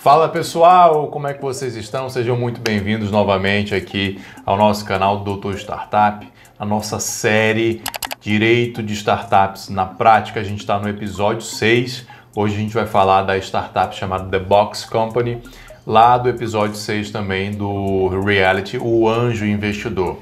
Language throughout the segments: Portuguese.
Fala pessoal, como é que vocês estão? Sejam muito bem-vindos novamente aqui ao nosso canal Doutor Startup, a nossa série Direito de Startups na Prática. A gente está no episódio 6. Hoje a gente vai falar da startup chamada The Box Company, lá do episódio 6 também do reality O Anjo Investidor.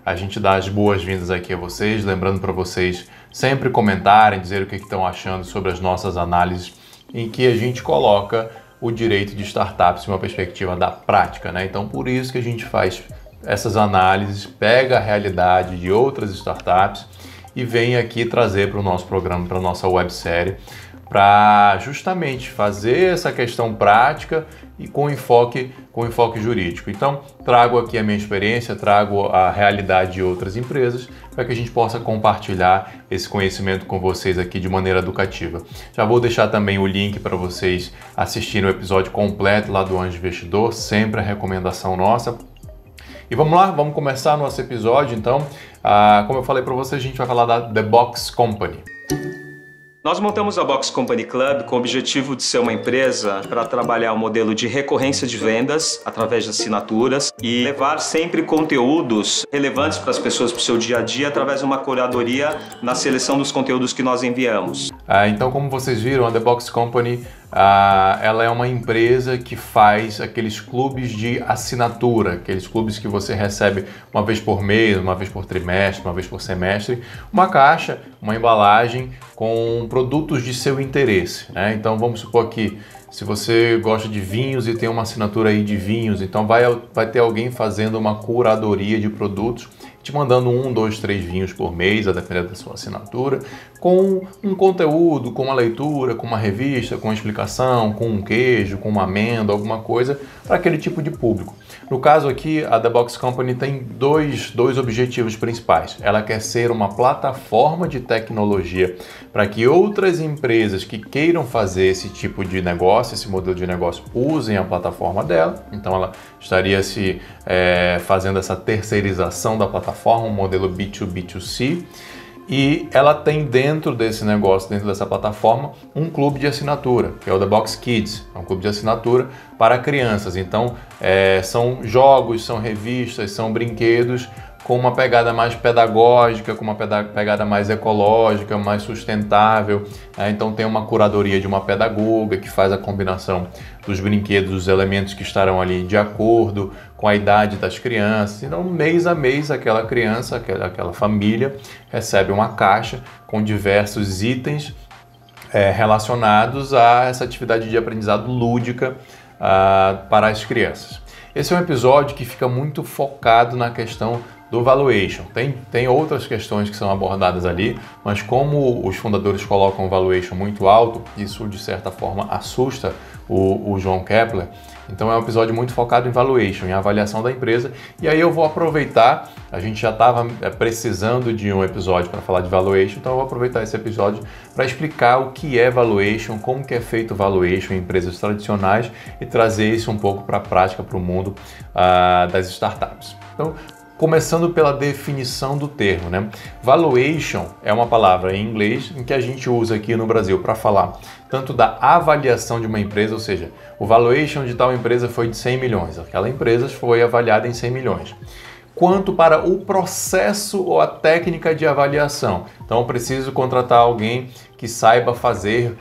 A gente dá as boas-vindas aqui a vocês, lembrando para vocês sempre comentarem, dizer o que estão achando sobre as nossas análises, em que a gente coloca o direito de startups em uma perspectiva da prática, né? Então, por isso que a gente faz essas análises, pega a realidade de outras startups e vem aqui trazer para o nosso programa, para a nossa websérie, para justamente fazer essa questão prática e com enfoque jurídico. Então, trago aqui a minha experiência, trago a realidade de outras empresas para que a gente possa compartilhar esse conhecimento com vocês aqui de maneira educativa. Já vou deixar também o link para vocês assistirem o episódio completo lá do Anjo Investidor, sempre a recomendação nossa. E vamos lá, vamos começar nosso episódio. Então, como eu falei para vocês, a gente vai falar da The Box Company. Nós montamos a Box Company Club com o objetivo de ser uma empresa para trabalhar o modelo de recorrência de vendas através de assinaturas e levar sempre conteúdos relevantes para as pessoas, para o seu dia a dia, através de uma curadoria na seleção dos conteúdos que nós enviamos. Então, como vocês viram, a The Box Company ela é uma empresa que faz aqueles clubes de assinatura, aqueles clubes que você recebe uma vez por mês, uma vez por trimestre, uma vez por semestre, uma caixa, uma embalagem com produtos de seu interesse, né? Então vamos supor que se você gosta de vinhos e tem uma assinatura aí de vinhos, então vai ter alguém fazendo uma curadoria de produtos, te mandando 1, 2, 3 vinhos por mês, a depender da sua assinatura, com um conteúdo, com uma leitura, com uma revista, com uma explicação, com um queijo, com uma amêndoa, alguma coisa para aquele tipo de público. No caso aqui, a The Box Company tem dois objetivos principais. Ela quer ser uma plataforma de tecnologia para que outras empresas que queiram fazer esse tipo de negócio, esse modelo de negócio, usem a plataforma dela. Então ela estaria fazendo essa terceirização da plataforma, um modelo B2B2C. E ela tem dentro desse negócio, dentro dessa plataforma, um clube de assinatura, que é o The Box Kids. É um clube de assinatura para crianças. Então, são jogos, são revistas, são brinquedos com uma pegada mais pedagógica, com uma pegada mais ecológica, mais sustentável. Então tem uma curadoria de uma pedagoga que faz a combinação dos brinquedos, dos elementos que estarão ali de acordo com a idade das crianças. Então, mês a mês, aquela criança, aquela família recebe uma caixa com diversos itens relacionados a essa atividade de aprendizado lúdica para as crianças. Esse é um episódio que fica muito focado na questão do valuation. Tem outras questões que são abordadas ali, mas como os fundadores colocam o valuation muito alto, isso de certa forma assusta o João Kepler. Então é um episódio muito focado em valuation, em avaliação da empresa. E aí eu vou aproveitar, a gente já estava precisando de um episódio para falar de valuation, então eu vou aproveitar esse episódio para explicar o que é valuation, como que é feito valuation em empresas tradicionais e trazer isso um pouco para a prática, para o mundo das startups. Então, começando pela definição do termo, né? Valuation é uma palavra em inglês em que a gente usa aqui no Brasil para falar tanto da avaliação de uma empresa, ou seja, o valuation de tal empresa foi de 100 milhões, aquela empresa foi avaliada em 100 milhões. Quanto para o processo ou a técnica de avaliação. Então eu preciso contratar alguém que saiba fazer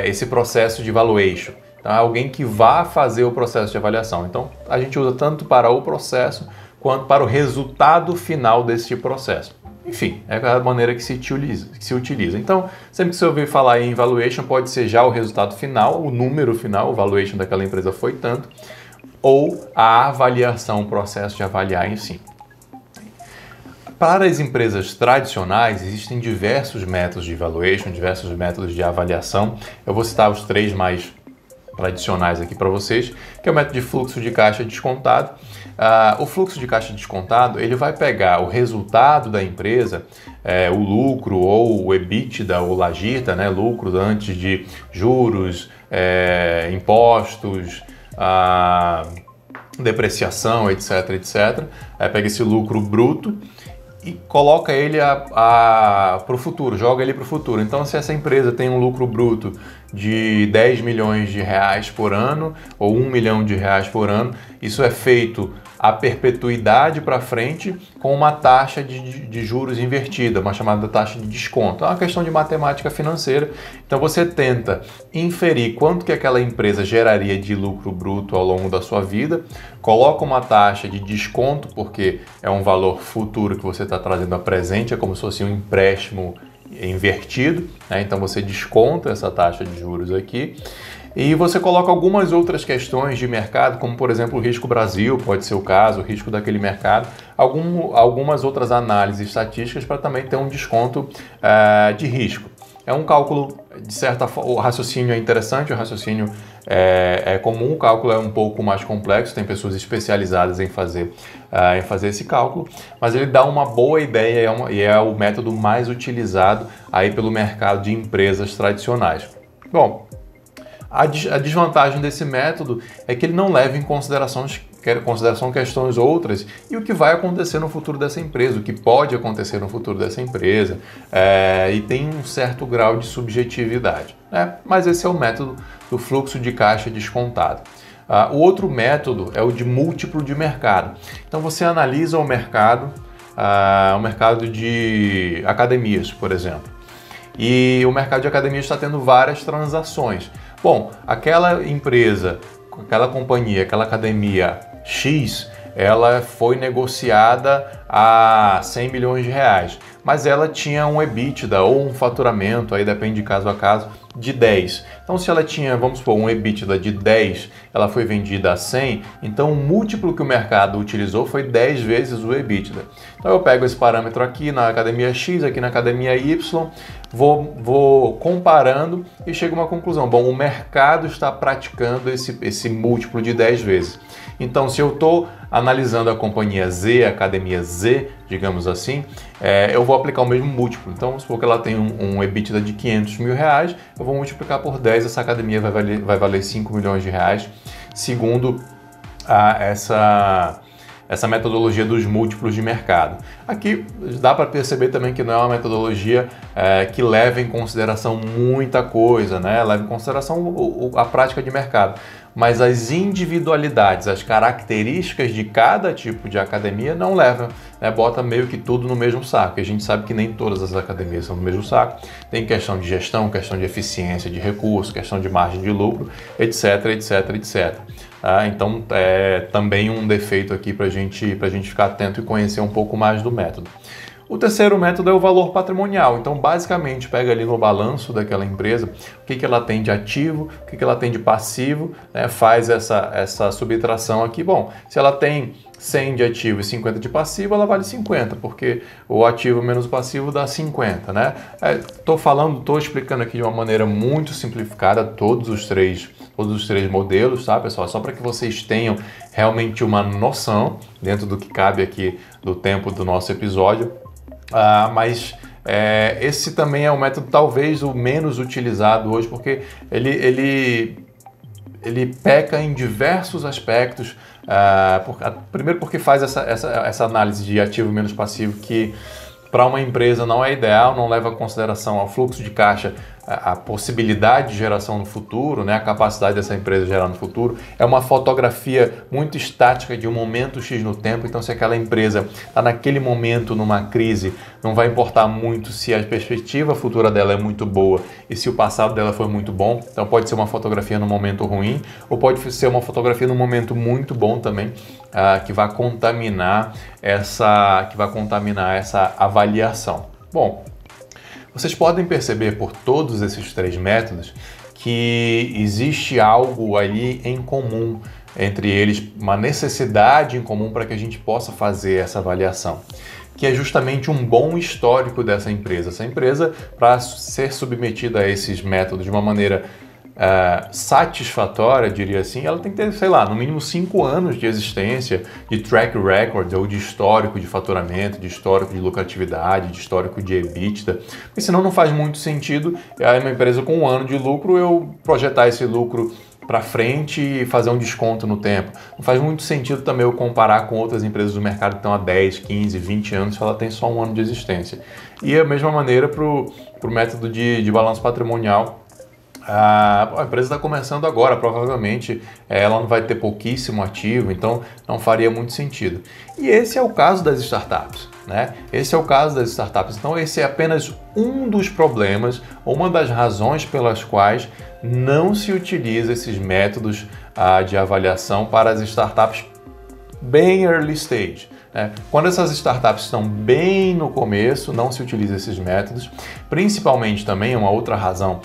esse processo de valuation. Então, alguém que vá fazer o processo de avaliação. Então a gente usa tanto para o processo quanto para o resultado final desse processo. Enfim, é a maneira que se utiliza. Então, sempre que você ouvir falar em valuation, pode ser já o resultado final, o número final, o valuation daquela empresa foi tanto, ou a avaliação, o processo de avaliar em si. Para as empresas tradicionais, existem diversos métodos de valuation, diversos métodos de avaliação. Eu vou citar os 3 mais tradicionais aqui para vocês, que é o método de fluxo de caixa descontado. O fluxo de caixa descontado, ele vai pegar o resultado da empresa, o lucro ou o EBITDA ou lagita, né, lucro antes de juros, impostos, depreciação, etc, etc. Pega esse lucro bruto e coloca ele para o futuro, joga ele para o futuro. Então, se essa empresa tem um lucro bruto de 10 milhões de reais por ano ou 1 milhão de reais por ano. Isso é feito a perpetuidade para frente com uma taxa de juros invertida, uma chamada taxa de desconto. É uma questão de matemática financeira. Então você tenta inferir quanto que aquela empresa geraria de lucro bruto ao longo da sua vida, coloca uma taxa de desconto, porque é um valor futuro que você está trazendo a presente, é como se fosse um empréstimo invertido, né? Então você desconta essa taxa de juros aqui. E você coloca algumas outras questões de mercado, como por exemplo o risco Brasil, pode ser o caso, o risco daquele mercado, algumas outras análises estatísticas para também ter um desconto de risco. É um cálculo, de certa forma, o raciocínio é interessante, o raciocínio é comum, o cálculo é um pouco mais complexo, tem pessoas especializadas em fazer esse cálculo, mas ele dá uma boa ideia e é o método mais utilizado aí pelo mercado de empresas tradicionais. Bom, a desvantagem desse método é que ele não leva em consideração questões outras e o que vai acontecer no futuro dessa empresa, o que pode acontecer no futuro dessa empresa, e tem um certo grau de subjetividade, né? Mas esse é o método do fluxo de caixa descontado. O outro método é o de múltiplo de mercado. Então você analisa o mercado de academias, por exemplo, e o mercado de academias está tendo várias transações. Bom, aquela empresa, aquela companhia, aquela academia X, ela foi negociada a 100 milhões de reais, mas ela tinha um EBITDA ou um faturamento, aí depende de caso a caso, de 10. Então se ela tinha, vamos supor, um EBITDA de 10, ela foi vendida a 100, então o múltiplo que o mercado utilizou foi 10 vezes o EBITDA. Então eu pego esse parâmetro aqui na academia X, aqui na academia Y, vou comparando e chego a uma conclusão. Bom, o mercado está praticando esse múltiplo de 10 vezes. Então, se eu estou analisando a companhia Z, a academia Z, digamos assim, eu vou aplicar o mesmo múltiplo. Então, vamos supor que ela tem um EBITDA de 500 mil reais, eu vou multiplicar por 10, essa academia vai valer 5 milhões de reais, segundo essa metodologia dos múltiplos de mercado. Aqui dá para perceber também que não é uma metodologia que leva em consideração muita coisa, né? Leva em consideração a prática de mercado, mas as individualidades, as características de cada tipo de academia não levam, né? Bota meio que tudo no mesmo saco. E a gente sabe que nem todas as academias são no mesmo saco. Tem questão de gestão, questão de eficiência de recursos, questão de margem de lucro, etc, etc, etc. Então é também um defeito aqui para a gente ficar atento e conhecer um pouco mais do método. O terceiro método é o valor patrimonial. Então, basicamente, pega ali no balanço daquela empresa o que ela tem de ativo, o que ela tem de passivo, né? Faz essa subtração aqui. Bom, se ela tem 100 de ativo e 50 de passivo, ela vale 50, porque o ativo menos o passivo dá 50, né? Estou explicando aqui de uma maneira muito simplificada todos os três modelos, tá, pessoal? Só para que vocês tenham realmente uma noção dentro do que cabe aqui do tempo do nosso episódio. Mas esse também é o método talvez o menos utilizado hoje, porque ele peca em diversos aspectos. Primeiro porque faz essa análise de ativo menos passivo que para uma empresa não é ideal, não leva em consideração ao fluxo de caixa, a possibilidade de geração no futuro, né? A capacidade dessa empresa gerar no futuro. É uma fotografia muito estática de um momento X no tempo, então se aquela empresa está naquele momento numa crise, não vai importar muito se a perspectiva futura dela é muito boa e se o passado dela foi muito bom. Então pode ser uma fotografia no momento ruim ou pode ser uma fotografia no momento muito bom também, que vai contaminar essa avaliação. Bom, vocês podem perceber por todos esses três métodos que existe algo ali em comum entre eles, uma necessidade em comum para que a gente possa fazer essa avaliação, que é justamente um bom histórico dessa empresa. Essa empresa, para ser submetida a esses métodos de uma maneira satisfatória, diria assim, ela tem que ter, sei lá, no mínimo 5 anos de existência, de track record ou de histórico de faturamento, de histórico de lucratividade, de histórico de EBITDA, porque senão não faz muito sentido uma empresa com 1 ano de lucro eu projetar esse lucro para frente e fazer um desconto no tempo. Não faz muito sentido também eu comparar com outras empresas do mercado que estão há 10, 15, 20 anos se ela tem só 1 ano de existência. E a mesma maneira para o método de balanço patrimonial, A empresa está começando agora, provavelmente ela não vai ter pouquíssimo ativo, então não faria muito sentido. E esse é o caso das startups, né? Esse é o caso das startups. Então esse é apenas um dos problemas, uma das razões pelas quais não se utiliza esses métodos de avaliação para as startups bem early stage. Quando essas startups estão bem no começo, não se utiliza esses métodos. Principalmente também, uma outra razão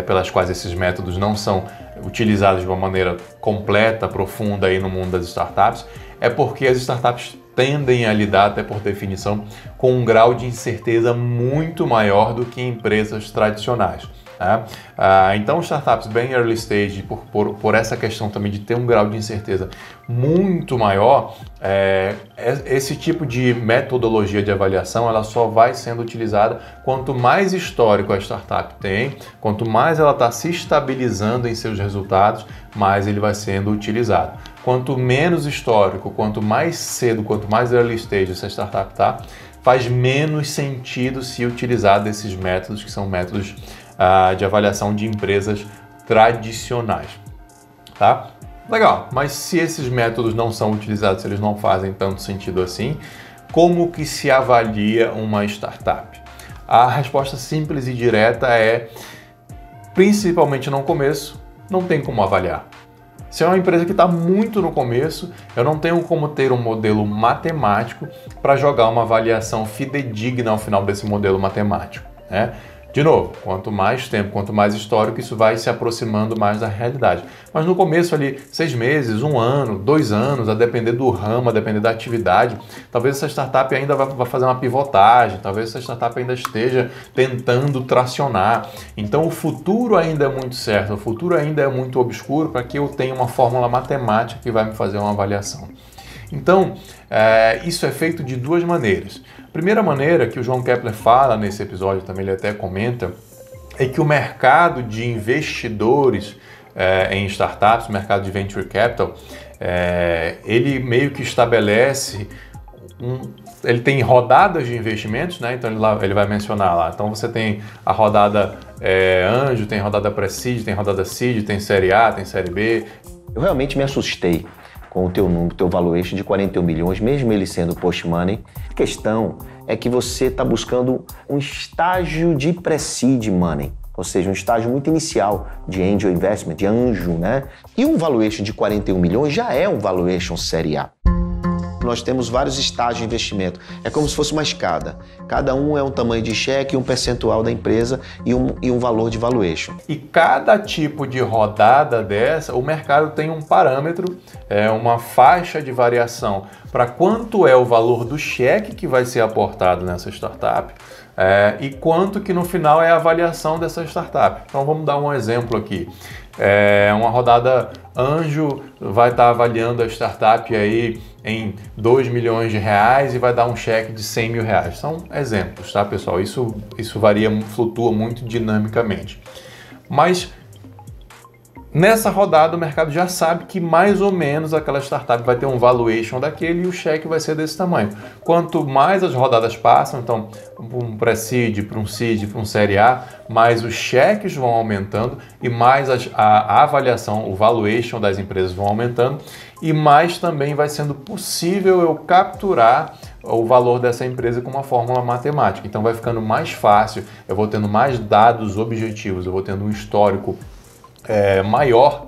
pelas quais esses métodos não são utilizados de uma maneira completa, profunda aí no mundo das startups, é porque as startups tendem a lidar, até por definição, com um grau de incerteza muito maior do que empresas tradicionais. Então, startups bem early stage, por essa questão também de ter um grau de incerteza muito maior, esse tipo de metodologia de avaliação ela só vai sendo utilizada quanto mais histórico a startup tem, quanto mais ela está se estabilizando em seus resultados, mais ele vai sendo utilizado. Quanto menos histórico, quanto mais cedo, quanto mais early stage essa startup está, faz menos sentido se utilizar desses métodos, que são métodos de avaliação de empresas tradicionais, tá? Legal, mas se esses métodos não são utilizados, se eles não fazem tanto sentido assim, como que se avalia uma startup? A resposta simples e direta é, principalmente no começo, não tem como avaliar. Se é uma empresa que está muito no começo, eu não tenho como ter um modelo matemático para jogar uma avaliação fidedigna ao final desse modelo matemático, né? De novo, quanto mais tempo, quanto mais histórico, isso vai se aproximando mais da realidade. Mas no começo ali, 6 meses, 1 ano, 2 anos, a depender do ramo, a depender da atividade, talvez essa startup ainda vá fazer uma pivotagem, talvez essa startup ainda esteja tentando tracionar. Então o futuro ainda é muito certo, o futuro ainda é muito obscuro para que eu tenha uma fórmula matemática que vai me fazer uma avaliação. Então, isso é feito de duas maneiras. A primeira maneira, que o João Kepler fala nesse episódio, também ele até comenta, é que o mercado de investidores em startups, o mercado de venture capital, ele meio que estabelece, ele tem rodadas de investimentos, né? Então ele vai mencionar lá. Então você tem a rodada anjo, tem rodada pré-seed, tem rodada seed, tem série A, tem série B. Eu realmente me assustei com o teu número, teu valuation de 41 milhões, mesmo ele sendo post-money. A questão é que você está buscando um estágio de pre-seed money, ou seja, um estágio muito inicial de angel investment, de anjo, né? E um valuation de 41 milhões já é um valuation série A. Nós temos vários estágios de investimento. É como se fosse uma escada. Cada um é um tamanho de cheque, um percentual da empresa e um valor de valuation. E cada tipo de rodada dessa, o mercado tem um parâmetro, uma faixa de variação para quanto é o valor do cheque que vai ser aportado nessa startup e quanto que no final é a avaliação dessa startup. Então vamos dar um exemplo aqui. Uma rodada anjo vai estar avaliando a startup aí em 2 milhões de reais e vai dar um cheque de 100 mil reais. São exemplos, tá, pessoal? Isso varia, flutua muito dinamicamente. Mas nessa rodada o mercado já sabe que mais ou menos aquela startup vai ter um valuation daquele e o cheque vai ser desse tamanho. Quanto mais as rodadas passam, então um pré-seed, para um seed, para um série A, mais os cheques vão aumentando e mais a avaliação, o valuation das empresas vão aumentando e mais também vai sendo possível eu capturar o valor dessa empresa com uma fórmula matemática. Então vai ficando mais fácil, eu vou tendo mais dados objetivos, eu vou tendo um histórico maior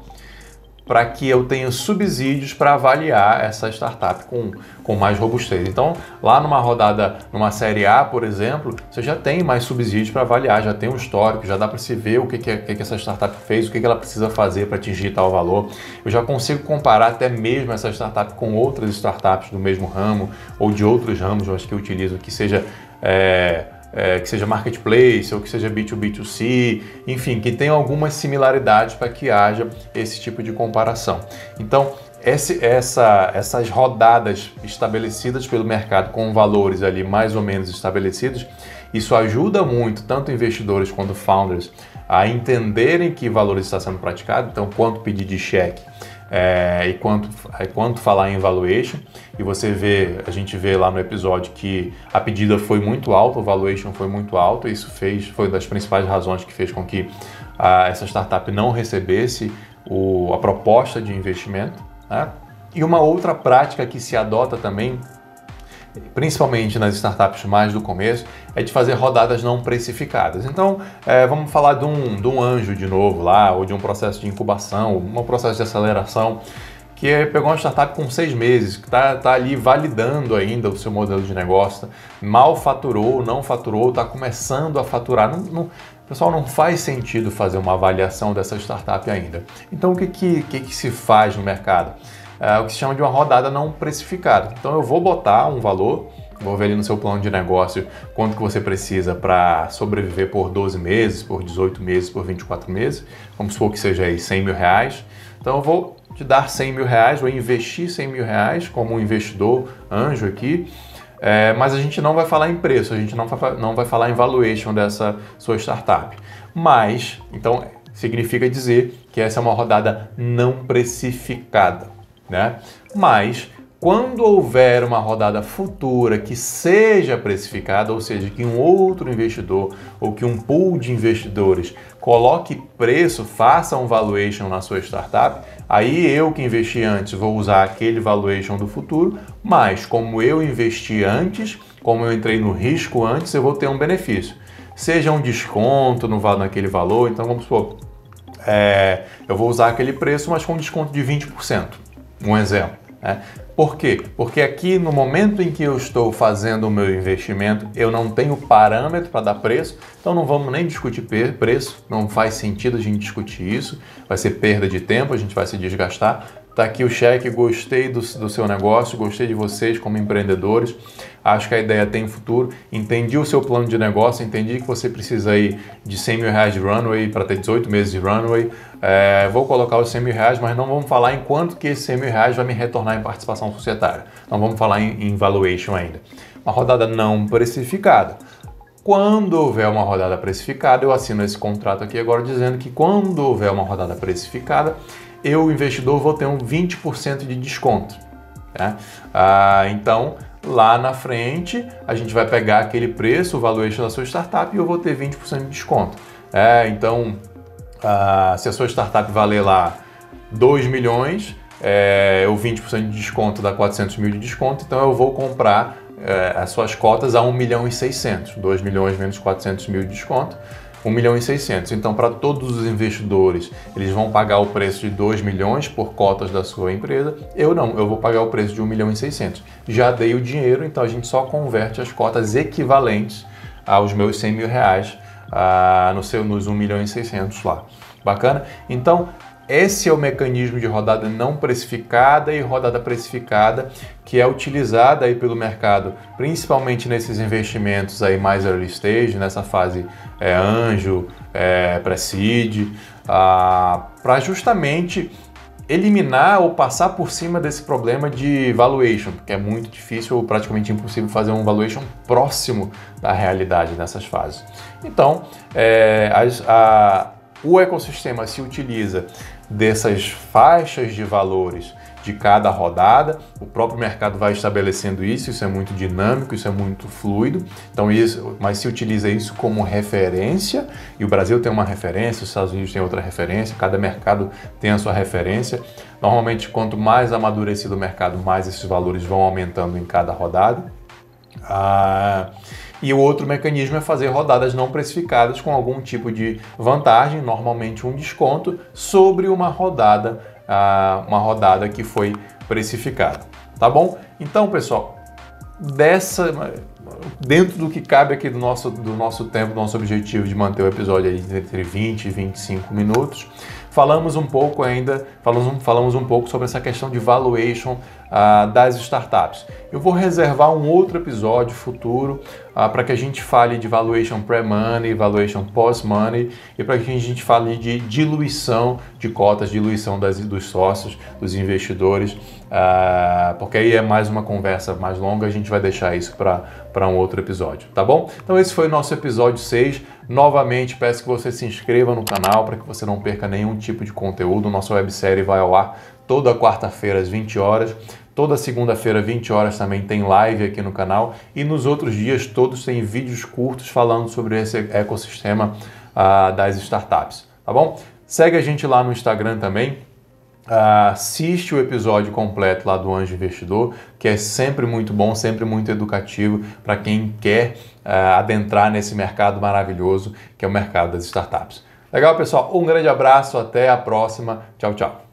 para que eu tenha subsídios para avaliar essa startup com mais robustez. Então, lá numa rodada, numa série A, por exemplo, você já tem mais subsídios para avaliar, já tem um histórico, já dá para se ver o que essa startup fez, o que ela precisa fazer para atingir tal valor. Eu já consigo comparar até mesmo essa startup com outras startups do mesmo ramo ou de outros ramos, eu acho que eu utilizo, que seja marketplace ou que seja B2B2C, enfim, que tenha algumas similaridades para que haja esse tipo de comparação. Então, essas rodadas estabelecidas pelo mercado com valores ali mais ou menos estabelecidos, isso ajuda muito tanto investidores quanto founders a entenderem que valores está sendo praticado, então quanto pedir de cheque e quanto falar em valuation. E a gente vê lá no episódio que a pedida foi muito alta, o valuation foi muito alto, isso foi das principais razões que fez com que essa startup não recebesse a proposta de investimento, né? E uma outra prática que se adota também, principalmente nas startups mais do começo, é de fazer rodadas não precificadas. Então, vamos falar de um anjo de novo lá, ou de um processo de incubação, um processo de aceleração, que pegou uma startup com 6 meses, que está ali validando ainda o seu modelo de negócio, mal faturou, não faturou, está começando a faturar. Pessoal, não faz sentido fazer uma avaliação dessa startup ainda. Então, o que se faz no mercado? O que se chama de uma rodada não precificada. Então, eu vou botar um valor, vou ver ali no seu plano de negócio quanto que você precisa para sobreviver por 12 meses, por 18 meses, por 24 meses. Vamos supor que seja aí 100 mil reais. Então, eu vou te dar 100 mil reais, vou investir 100 mil reais como um investidor anjo aqui. Mas a gente não vai falar em preço, a gente não vai falar em valuation dessa sua startup. Mas, então, significa dizer que essa é uma rodada não precificada, né? Mas, quando houver uma rodada futura que seja precificada, ou seja, que um outro investidor ou que um pool de investidores coloque preço, faça um valuation na sua startup, aí eu que investi antes vou usar aquele valuation do futuro, mas como eu investi antes, como eu entrei no risco antes, eu vou ter um benefício. Seja um desconto naquele valor, então vamos supor, eu vou usar aquele preço, mas com desconto de 20%, um exemplo. Por quê? Porque aqui no momento em que eu estou fazendo o meu investimento, eu não tenho parâmetro para dar preço, então não vamos nem discutir preço, não faz sentido a gente discutir isso, vai ser perda de tempo, a gente vai se desgastar. Tá aqui o cheque, gostei do seu negócio, gostei de vocês como empreendedores, acho que a ideia tem futuro, entendi o seu plano de negócio, entendi que você precisa aí de 100 mil reais de runway para ter 18 meses de runway, vou colocar os 100 mil reais, mas não vamos falar em quanto que esse 100 mil reais vai me retornar em participação societária, não vamos falar em valuation ainda. Uma rodada não precificada. Quando houver uma rodada precificada, eu assino esse contrato aqui agora dizendo que quando houver uma rodada precificada, eu, investidor, vou ter um 20% de desconto. Tá? Então, lá na frente, a gente vai pegar aquele preço, o valuation da sua startup, e eu vou ter 20% de desconto. Então, se a sua startup valer lá 2 milhões, o 20% de desconto dá 400 mil de desconto, então eu vou comprar as suas cotas a 1 milhão e 600, 2 milhões menos 400 mil de desconto, 1 milhão e 600. Então, para todos os investidores, eles vão pagar o preço de 2 milhões por cotas da sua empresa. Eu não, eu vou pagar o preço de 1 milhão e 600. Já dei o dinheiro, então a gente só converte as cotas equivalentes aos meus 100 mil reais nos 1 milhão e 600 lá. Bacana? Então, esse é o mecanismo de rodada não precificada e rodada precificada que é utilizada aí pelo mercado, principalmente nesses investimentos aí mais early stage, nessa fase anjo, pre-seed, para justamente eliminar ou passar por cima desse problema de valuation, que é muito difícil ou praticamente impossível fazer um valuation próximo da realidade nessas fases. Então, o ecossistema se utiliza dessas faixas de valores de cada rodada, o próprio mercado vai estabelecendo isso é muito dinâmico, isso é muito fluido, então mas se utiliza isso como referência, e o Brasil tem uma referência, os Estados Unidos tem outra referência, cada mercado tem a sua referência. Normalmente, quanto mais amadurecido o mercado, mais esses valores vão aumentando em cada rodada. E o outro mecanismo é fazer rodadas não precificadas com algum tipo de vantagem, normalmente um desconto, sobre uma rodada que foi precificada. Tá bom? Então, pessoal, dentro do que cabe aqui do nosso tempo, do nosso objetivo de manter o episódio aí entre 20 e 25 minutos, falamos um pouco sobre essa questão de valuation das startups. Eu vou reservar um outro episódio futuro para que a gente fale de valuation pre-money, valuation post-money e para que a gente fale de diluição de cotas, diluição dos sócios, dos investidores, porque aí é mais uma conversa mais longa, a gente vai deixar isso para um outro episódio, tá bom? Então esse foi o nosso episódio 6. Novamente, peço que você se inscreva no canal para que você não perca nenhum tipo de conteúdo. Nossa websérie vai ao ar toda quarta-feira às 20 horas. Toda segunda-feira, 20 horas, também tem live aqui no canal. E nos outros dias, todos têm vídeos curtos falando sobre esse ecossistema das startups. tá bom? Segue a gente lá no Instagram também. Assiste o episódio completo lá do Anjo Investidor, que é sempre muito bom, sempre muito educativo para quem quer adentrar nesse mercado maravilhoso que é o mercado das startups. Legal, pessoal? Um grande abraço, até a próxima. Tchau, tchau.